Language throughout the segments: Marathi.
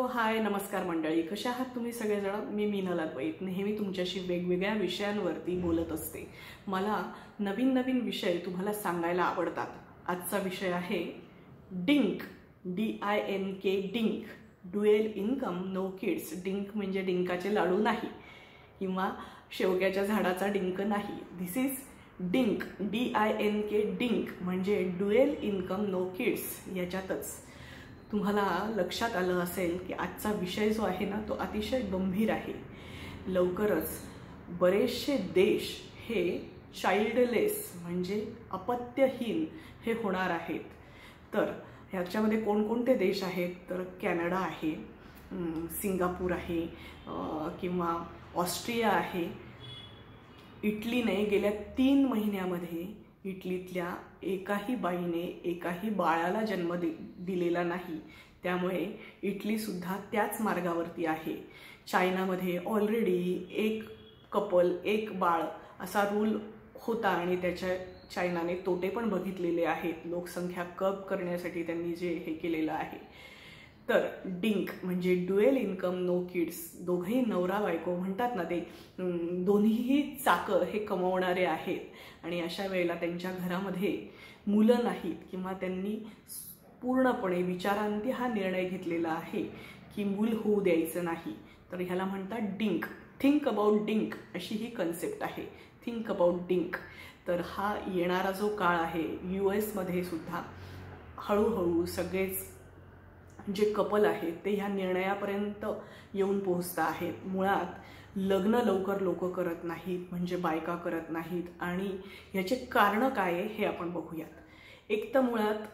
हाय नमस्कार मंडळी, कशा आहात तुम्ही सगळेजण? मी मीनल अद्वैत नेहमी तुमच्याशी वेगवेगळ्या विषयांवरती बोलत असते. मला नवीन नवीन विषय तुम्हाला सांगायला आवडतात. आजचा विषय आहे DINK, DINK, DINK. Dual income no kids. DINK म्हणजे डिंकाचे लाडू नाही किंवा शेवग्याच्या झाडाचा डिंक नाही. दिस इज डिंक, DINK, डिंक म्हणजे ड्युएल इन्कम नो किड्स. याच्यातच तुम्हाला लक्षात आलं असेल की आजचा विषय जो आहे ना तो अतिशय गंभीर आहे. लवकरच बरेचसे देश हे चाइल्डलेस म्हणजे अपत्यहीन हे होणार आहेत. तर ह्याच्यामध्ये कोणकोणते देश आहेत तर कॅनडा आहे, सिंगापूर आहे, किंवा ऑस्ट्रिया आहे. इटलीने गेल्या 3 महिन्यामध्ये इटलीतल्या एकाही बाईने एकाही बाळाला जन्म दिलेला नाही. त्यामुळे इटली सुद्धा त्याच मार्गावरती आहे. चायनामध्ये ऑलरेडी एक कपल एक बाळ असा रूल होता आणि त्याच्या चायनाने तोटे पण बघितलेले आहेत. लोकसंख्या कम करण्यासाठी त्यांनी जे हे केलेलं आहे. तर डिंक म्हणजे ड्युएल इन्कम नो किड्स. दोघेही नवरा बायको म्हणतात ना, ते दोन्हीही चाकं हे कमवणारे आहेत आणि अशा वेळेला त्यांच्या घरामध्ये मुलं नाहीत किंवा त्यांनी पूर्णपणे विचारांती हा निर्णय घेतलेला आहे की मूल होऊ द्यायचं नाही. तर ह्याला म्हणतात डिंक. थिंक अबाउट डिंक अशी ही कन्सेप्ट आहे. थिंक अबाउट डिंक. तर हा येणारा जो काळ आहे, US मध्ये सुद्धा हळूहळू सगळेच जे कपल आहेत ते ह्या निर्णयापर्यंत येऊन पोहोचत आहेत. मुळात लग्न लवकर लोक करत नाहीत म्हणजे बायका करत नाहीत आणि ह्याचे कारण काय आहे हे आपण बघूयात. एक तर मुळात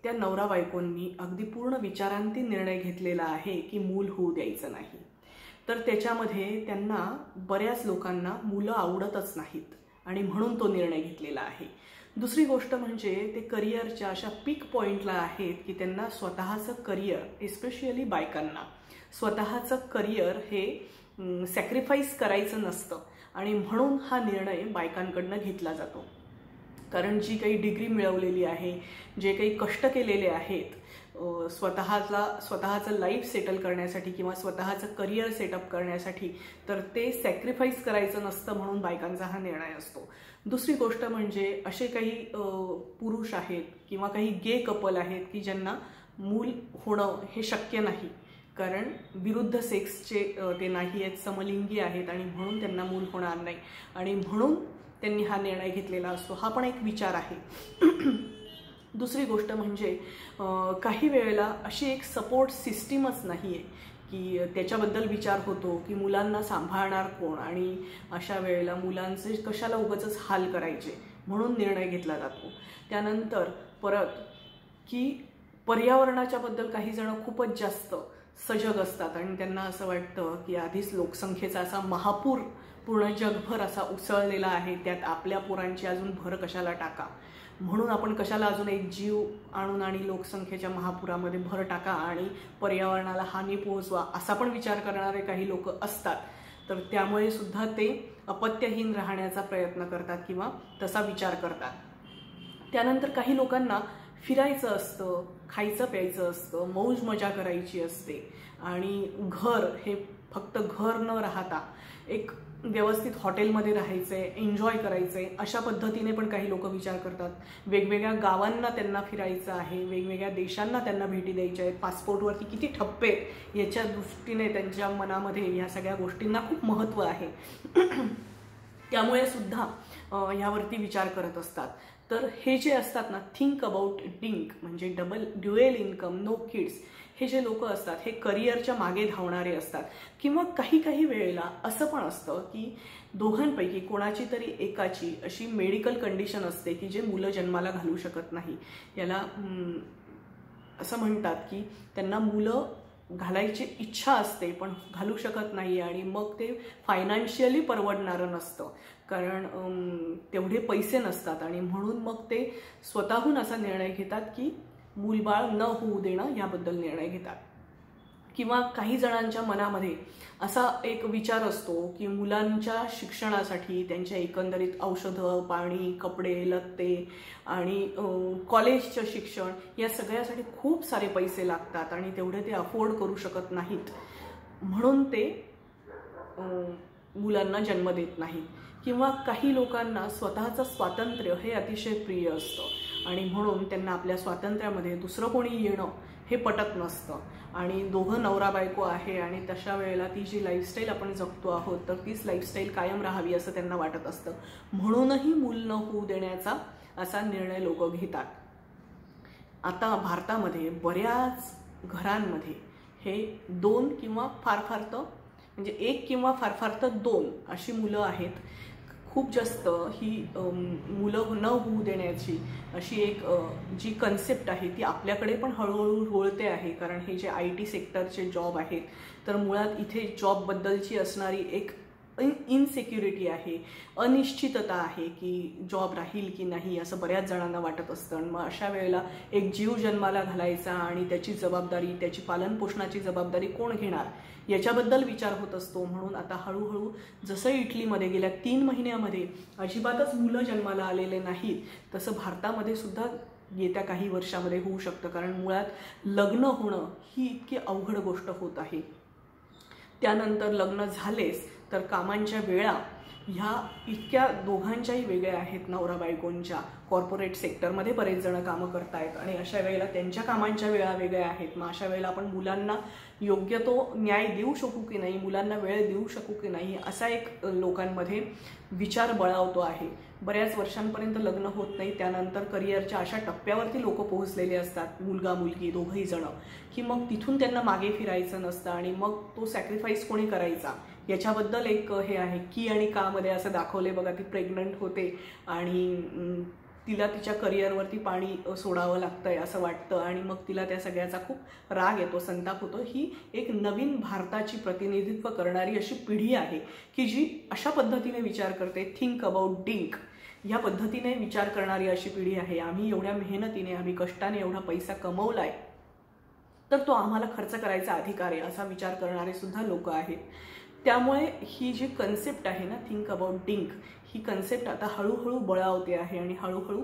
त्या नवरा बायकोंनी अगदी पूर्ण विचारांती निर्णय घेतलेला आहे की मूल होऊ द्यायचं नाही. तर त्याच्यामध्ये त्यांना बऱ्याच लोकांना मुलं आवडतच नाहीत आणि म्हणून तो निर्णय घेतलेला आहे. दुसरी गोष्ट म्हणजे ते करिअरच्या अशा पीक पॉईंटला आहेत की त्यांना स्वतःचं करिअर, एस्पेशली बायकांना स्वतःचं करिअर हे सॅक्रिफाईस करायचं नसतं आणि म्हणून हा निर्णय बायकांकडनं घेतला जातो. कारण जी काही डिग्री मिळवलेली आहे, जे काही कष्ट केलेले आहेत स्वतःचं लाईफ सेटल करण्यासाठी किंवा स्वतःचं करिअर सेटअप करण्यासाठी, तर ते सॅक्रिफाईस करायचं नसतं म्हणून बायकांचा हा निर्णय असतो. दुसरी गोष्ट म्हणजे असे काही पुरुष आहेत किंवा काही गे कपल आहेत की ज्यांना मूल होणं हे शक्य नाही, कारण विरुद्ध सेक्सचे ते नाही आहेत, समलिंगी आहेत आणि म्हणून त्यांना मूल होणार नाही आणि म्हणून त्यांनी हा निर्णय घेतलेला असतो. हा पण एक विचार आहे. दुसरी गोष्ट म्हणजे काही वेळेला अशी एक सपोर्ट सिस्टीमच नाही आहे की त्याच्याबद्दल विचार होतो की मुलांना सांभाळणार कोण आणि अशा वेळेला मुलांचे कशाला उगाचच हाल करायचे म्हणून निर्णय घेतला जातो. त्यानंतर परत की पर्यावरणाच्या बद्दल काही जण खूपच जास्त सजग असतात आणि त्यांना असं वाटतं की आधीच लोकसंख्येचा असा महापूर पूर्ण जगभर असा उसळलेला आहे, त्यात आपल्या पोरांची अजून भर कशाला टाका, म्हणून आपण कशाला अजून एक जीव आणून आणि लोकसंख्येच्या महापुरामध्ये भर टाका आणि पर्यावरणाला हानी पोहोचवा असा पण विचार करणारे काही लोक असतात. तर त्यामुळे सुद्धा ते अपत्यहीन राहण्याचा प्रयत्न करतात किंवा तसा विचार करतात. त्यानंतर काही लोकांना फिरायचं असतं, खायचं प्यायचं असतं, मौज मजा करायची असते आणि घर हे फक्त घर न राहता एक व्यवस्थित हॉटेलमध्ये राहायचंय, एन्जॉय करायचंय अशा पद्धतीने पण काही लोक विचार करतात. वेगवेगळ्या गावांना त्यांना फिरायचं आहे, वेगवेगळ्या देशांना त्यांना भेटी द्यायच्या आहेत, पासपोर्टवरती किती ठप्पे याच्या दृष्टीने त्यांच्या मनामध्ये ह्या सगळ्या गोष्टींना खूप महत्त्व आहे. त्यामुळे सुद्धा ह्यावरती विचार करत असतात. तर हे जे असतात ना, थिंक अबाउट डिंक म्हणजे ड्युएल इन्कम नो किड्स, हे जे लोक असतात हे करिअरच्या मागे धावणारे असतात. किंवा काही वेळेला असं पण असतं की दोघांपैकी कोणाची तरी एकाची अशी मेडिकल कंडिशन असते की जे मुलं जन्माला घालू शकत नाही. याला असं म्हणतात की त्यांना मुलं घालायची इच्छा असते पण घालू शकत नाही आणि मग ते फायनान्शियली परवडणारं नसतं, कारण तेवढे पैसे नसतात आणि म्हणून मग ते स्वतःहून असा निर्णय घेतात की मूलबाळ न होऊ देणं याबद्दल निर्णय घेतात. किंवा काही जणांच्या मनामध्ये असा एक विचार असतो की मुलांच्या शिक्षणासाठी त्यांच्या एकंदरीत औषधं, पाणी, कपडे, लत्ते आणि कॉलेजचं शिक्षण या सगळ्यासाठी खूप सारे पैसे लागतात आणि तेवढे ते अफोर्ड करू शकत नाहीत, म्हणून ते मुलांना जन्म देत नाहीत. किंवा काही लोकांना स्वतःचं स्वातंत्र्य हे अतिशय प्रिय असतं आणि म्हणून त्यांना आपल्या स्वातंत्र्यामध्ये दुसरं कोणी येणं हे पटत नसतं आणि दोघं नवरा बायको आहे आणि तशा वेळेला ती जी लाईफस्टाईल आपण जगतो आहोत तर तीच लाईफस्टाईल कायम राहावी असं त्यांना वाटत असतं, म्हणूनही मूल न होऊ देण्याचा असा निर्णय लोक घेतात. आता भारतामध्ये बऱ्याच घरांमध्ये हे 2 किंवा फार तर म्हणजे 1 किंवा फार तर 2 अशी मुलं आहेत. खूप जास्त ही मुलं न होऊ देण्याची अशी एक जी कन्सेप्ट आहे ती आपल्याकडे पण हळूहळू रोळते आहे. कारण हे जे IT सेक्टरचे जॉब आहेत तर मुळात इथे जॉबबद्दलची असणारी एक इनसिक्युरिटी आहे, अनिश्चितता आहे की जॉब राहील की नाही असं बऱ्याच जणांना वाटत असतं. आणि मग अशा वेळेला एक जीव जन्माला घालायचा आणि त्याची जबाबदारी, त्याची पालनपोषणाची जबाबदारी कोण घेणार याच्याबद्दल विचार होत असतो. म्हणून आता हळूहळू जसं इटलीमध्ये गेल्या 3 महिन्यामध्ये अजिबातच मुलं जन्माला आलेले नाहीत, तसं भारतामध्ये सुद्धा येत्या काही वर्षामध्ये होऊ शकतं. कारण मुळात लग्न होणं ही इतकी अवघड गोष्ट होत आहे. त्यानंतर लग्न झालेच तर कामांच्या वेळा ह्या इतक्या दोघांच्याही वेगळ्या आहेत. नवरा बायकोंच्या कॉर्पोरेट सेक्टरमध्ये बरेच जण कामं करतायत आणि अशा वेळेला त्यांच्या कामांच्या वेळा वेगळ्या आहेत. मग अशा वेळेला आपण मुलांना योग्य तो न्याय देऊ शकू की नाही, मुलांना वेळ देऊ शकू की नाही असा एक लोकांमध्ये विचार बळावतो आहे. बऱ्याच वर्षांपर्यंत लग्न होत नाही, त्यानंतर करिअरच्या अशा टप्प्यावरती लोक पोहोचलेले असतात, मुलगा मुलगी दोघंही जण, की मग तिथून त्यांना मागे फिरायचं नसतं आणि मग तो सॅक्रिफाईस कोणी करायचा याच्याबद्दल एक हे आहे. की आणि का मध्ये असं दाखवले बघा, ती प्रेग्नंट होते आणि तिला तिच्या करिअरवरती पाणी सोडावं लागतंय असं वाटतं आणि मग तिला त्या सगळ्याचा खूप राग येतो, संताप होतो. ही एक नवीन भारताची प्रतिनिधित्व करणारी अशी पिढी आहे की जी अशा पद्धतीने विचार करते, थिंक अबाउट डिंक ह्या पद्धतीने विचार करणारी अशी पिढी आहे. आम्ही एवढ्या मेहनतीने, आम्ही कष्टाने एवढा पैसा कमवलाय तर तो आम्हाला खर्च करायचा अधिकार आहे असा विचार करणारे सुद्धा लोक आहेत. त्यामुळे ही जी कन्सेप्ट आहे ना, थिंक अबाउट डिंक, ही कन्सेप्ट आता हळूहळू बळावते आहे आणि हळूहळू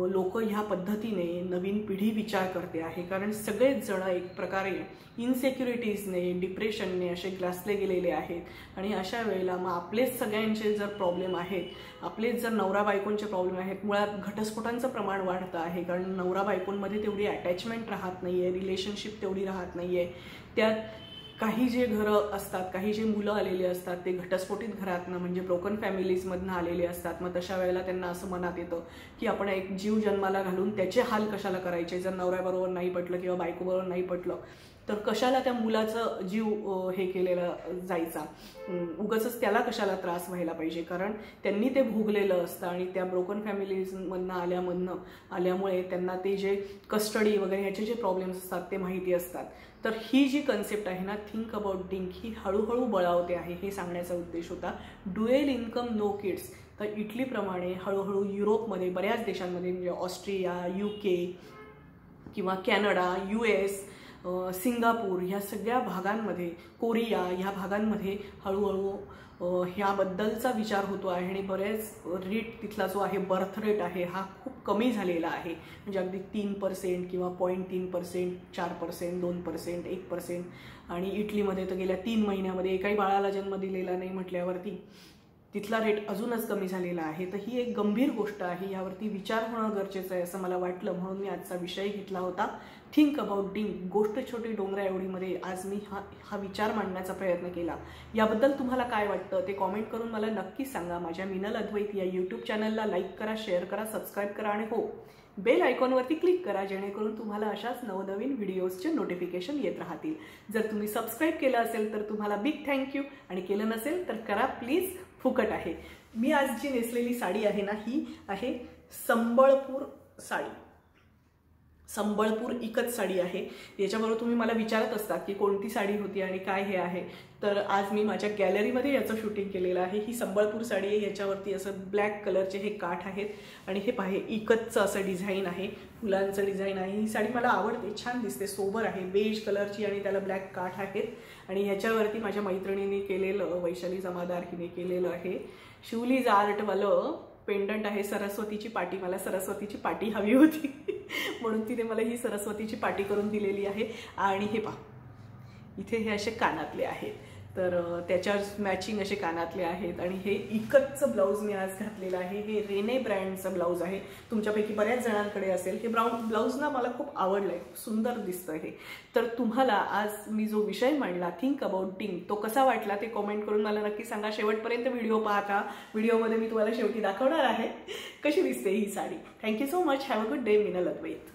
लोक ह्या पद्धतीने नवीन पिढी विचार करते आहे. कारण सगळेच जण एक प्रकारे इनसेक्युरिटीजने, डिप्रेशनने असे ग्रासले गेलेले आहेत आणि अशा वेळेला मग आपलेच सगळ्यांचे जर प्रॉब्लेम आहेत, आपलेच जर नवरा बायकोंचे प्रॉब्लेम आहेत, मुळात घटस्फोटांचं प्रमाण वाढतं आहे. कारण नवरा बायकोंमध्ये तेवढी अटॅचमेंट राहत नाही आहे, रिलेशनशिप तेवढी राहत नाही आहे. त्यात काही जे घरं असतात, काही जे मुलं आलेले असतात ते घटस्फोटित घरातनं म्हणजे ब्रोकन फॅमिलीजमधनं आलेले असतात. मग तशा वेळेला त्यांना असं मनात येतं की आपण एक जीव जन्माला घालून त्याचे हाल कशाला करायचे. जर नवऱ्याबरोबर नाही पटलं किंवा बायकोबरोबर नाही पटलं तर कशाला त्या मुलाचं जीव हे केलेलं जायचा, उगाचच त्याला कशाला त्रास व्हायला पाहिजे. कारण त्यांनी ते भोगलेलं असतं आणि त्या ब्रोकन फॅमिलीजमधनं आल्यामुळे त्यांना ते जे कस्टडी वगैरे ह्याचे जे प्रॉब्लेम्स असतात ते माहिती असतात. तर ही जी कन्सेप्ट आहे ना, थिंक अबाउट डिंक, ही हळूहळू बळावते आहे, हे सांगण्याचा उद्देश होता. ड्युएल इन्कम नो किड्स, तर इटलीप्रमाणे हळूहळू युरोपमध्ये बऱ्याच देशांमध्ये म्हणजे ऑस्ट्रिया, UK किंवा कॅनडा, US, सिंगापूर ह्या सगळ्या भागांमध्ये, कोरिया ह्या भागांमध्ये हळूहळू ह्याबद्दलचा विचार होतो आहे आणि बरेच रेट तिथला जो आहे, बर्थ रेट आहे हा खूप कमी झालेला आहे. म्हणजे अगदी 3% किंवा 0.3%, 4%, 2%, 1%. आणि इटलीमध्ये तर गेल्या 3 महिन्यामध्ये एकाही बाळाला जन्म दिलेला नाही म्हटल्यावरती तिथला रेट अजूनच कमी झालेला आहे. तर ही एक गंभीर गोष्ट आहे, यावरती विचार होणं गरजेचं आहे असं मला वाटलं, म्हणून मी आजचा विषय घेतला होता, थिंक अबाउट डिंक. गोष्ट छोटी डोंगरा एवढीमध्ये आज मी हा विचार मांडण्याचा प्रयत्न केला. याबद्दल तुम्हाला काय वाटतं ते कॉमेंट करून मला नक्की सांगा. माझ्या मिनल अद्वैत या यूट्यूब चॅनलला लाईक करा, शेअर करा, सबस्क्राईब करा आणि हो, बेल आयकॉनवरती क्लिक करा जेणेकरून तुम्हाला अशाच नवनवीन व्हिडिओजचे नोटिफिकेशन येत राहतील. जर तुम्ही सबस्क्राईब केलं असेल तर तुम्हाला बिग थँक्यू, आणि केलं नसेल तर करा प्लीज, फुकट आहे. मी आज जी नेसलेली साडी आहे ना, ही आहे संबळपूर साडी. संबळपूर इकत साडी आहे. याच्याबरोबर तुम्ही मला विचारत असतात की कोणती साडी होती आणि काय हे आहे, तर आज मी माझ्या गॅलरीमध्ये याचं शूटिंग केलेलं आहे. ही संबळपूर साडी आहे. याच्यावरती असं ब्लॅक कलरचे हे काठ आहेत आणि हे पाहे इकतचं असं डिझाईन आहे, फुलांचं डिझाईन आहे. ही साडी मला आवडते, छान दिसते, सोबर आहे, बेज कलरची आणि त्याला ब्लॅक काठ आहेत आणि ह्याच्यावरती माझ्या मैत्रिणीने केलेलं, वैशाली जमादार हिने केलेलं आहे शिवलीज आर्टवालं पेंडंट आहे. सरस्वतीची पाटी, मला सरस्वतीची पाटी हवी होती म्हणून तिने मला ही सरस्वतीची पाटी करून दिलेली आहे. आणि हे पहा, इथे हे असे कानातले आहेत, तर त्याच्यावर मॅचिंग असे कानातले आहेत. आणि हे इकतचं ब्लाऊज मी आज घातलेलं आहे. हे रेने ब्रँडचं ब्लाऊज आहे. तुमच्यापैकी बऱ्याच जणांकडे असेल. हे ब्लाऊज ना मला खूप आवडलंय, सुंदर दिसतं हे. तर तुम्हाला आज मी जो विषय मांडला, थिंक अबाउट टिंग, तो कसा वाटला ते कॉमेंट करून मला नक्की सांगा. शेवटपर्यंत व्हिडिओ पाहता. व्हिडिओमध्ये मी तुम्हाला शेवटी दाखवणार आहे कशी दिसते ही sari. Thank you so much. Have a good day. Meenal Advait.